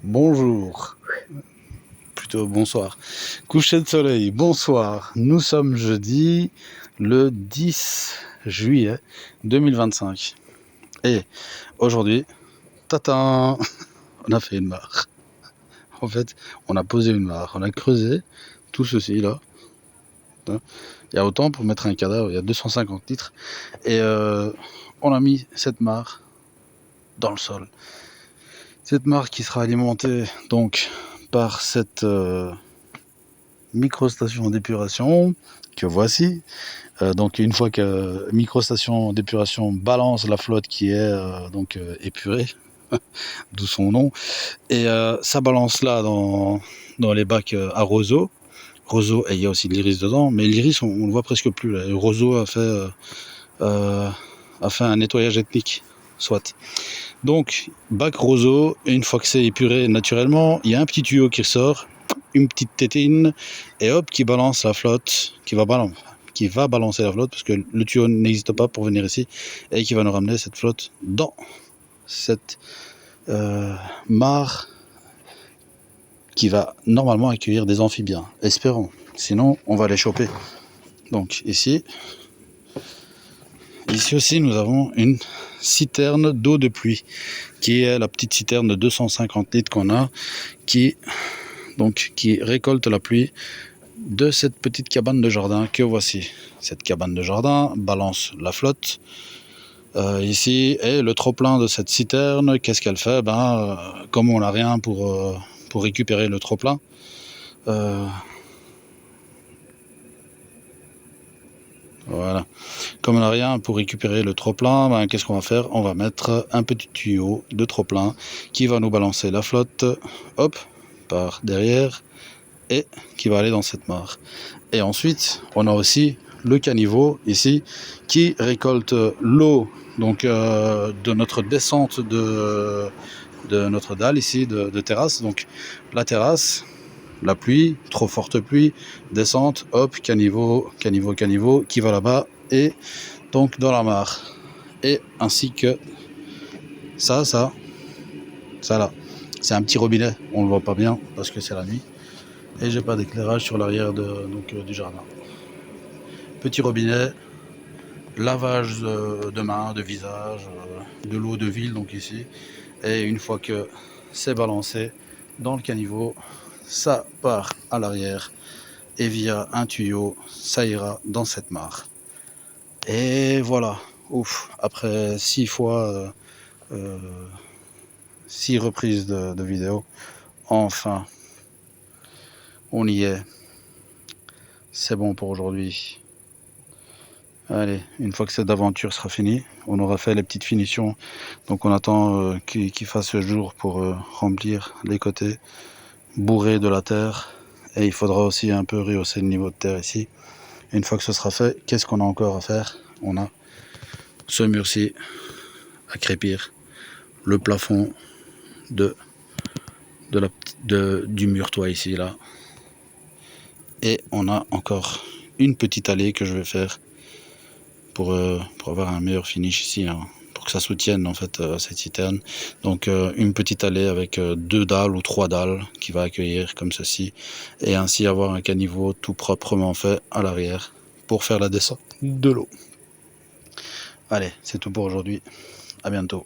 Bonjour, plutôt bonsoir. Coucher de soleil, bonsoir. Nous sommes jeudi le 10 juillet 2025. Et aujourd'hui, tatin, on a fait une mare. En fait, on a posé une mare, on a creusé tout ceci là. Il y a autant pour mettre un cadavre, il y a 250 litres. Et on a mis cette mare dans le sol. Cette mare qui sera alimentée donc par cette microstation d'épuration que voici. Donc une fois que microstation d'épuration balance la flotte qui est épurée, d'où son nom, et ça balance là dans les bacs à roseau. Roseau, et il y a aussi de l'iris dedans, mais l'iris on le voit presque plus là. Le roseau a fait un nettoyage ethnique, soit. Donc bac roseau, et une fois que c'est épuré naturellement, il y a un petit tuyau qui ressort, une petite tétine, et hop, qui balance la flotte, qui va balancer la flotte, parce que le tuyau n'existe pas pour venir ici, et qui va nous ramener cette flotte dans cette mare qui va normalement accueillir des amphibiens, espérons, sinon on va les choper. Donc ici aussi nous avons une citerne d'eau de pluie, qui est la petite citerne de 250 litres qu'on a, qui récolte la pluie de cette petite cabane de jardin que voici. Cette cabane de jardin balance la flotte ici, et le trop plein de cette citerne, qu'est-ce qu'elle fait? Comme on n'a rien pour récupérer le trop plein, voilà. Comme on n'a rien pour récupérer le trop-plein, qu'est-ce qu'on va faire? On va mettre un petit tuyau de trop-plein qui va nous balancer la flotte, hop, par derrière, et qui va aller dans cette mare. Et ensuite, on a aussi le caniveau ici qui récolte l'eau de notre descente de notre dalle ici de terrasse. Donc la terrasse, la pluie, trop forte pluie, descente, hop, caniveau, qui va là-bas, et donc dans la mare. Et ainsi que ça là. C'est un petit robinet, on le voit pas bien parce que c'est la nuit. Et j'ai pas d'éclairage sur l'arrière du jardin. Petit robinet, lavage de main, de visage, de l'eau de ville, donc ici. Et une fois que c'est balancé dans le caniveau, ça part à l'arrière et via un tuyau, ça ira dans cette mare. Et voilà, ouf, après 6 reprises de vidéo, enfin, on y est. C'est bon pour aujourd'hui. Allez, une fois que cette aventure sera finie, on aura fait les petites finitions. Donc on attend qu'il fasse le jour pour remplir les côtés, bourrer de la terre. Et il faudra aussi un peu rehausser le niveau de terre ici. Et une fois que ce sera fait, qu'est-ce qu'on a encore à faire? On a ce mur-ci à crépir, le plafond du mur toit ici là, et on a encore une petite allée que je vais faire pour avoir un meilleur finish ici, hein, pour que ça soutienne en fait cette citerne. Donc une petite allée avec 2 dalles ou 3 dalles qui va accueillir comme ceci, et ainsi avoir un caniveau tout proprement fait à l'arrière pour faire la descente de l'eau. Allez, c'est tout pour aujourd'hui, à bientôt.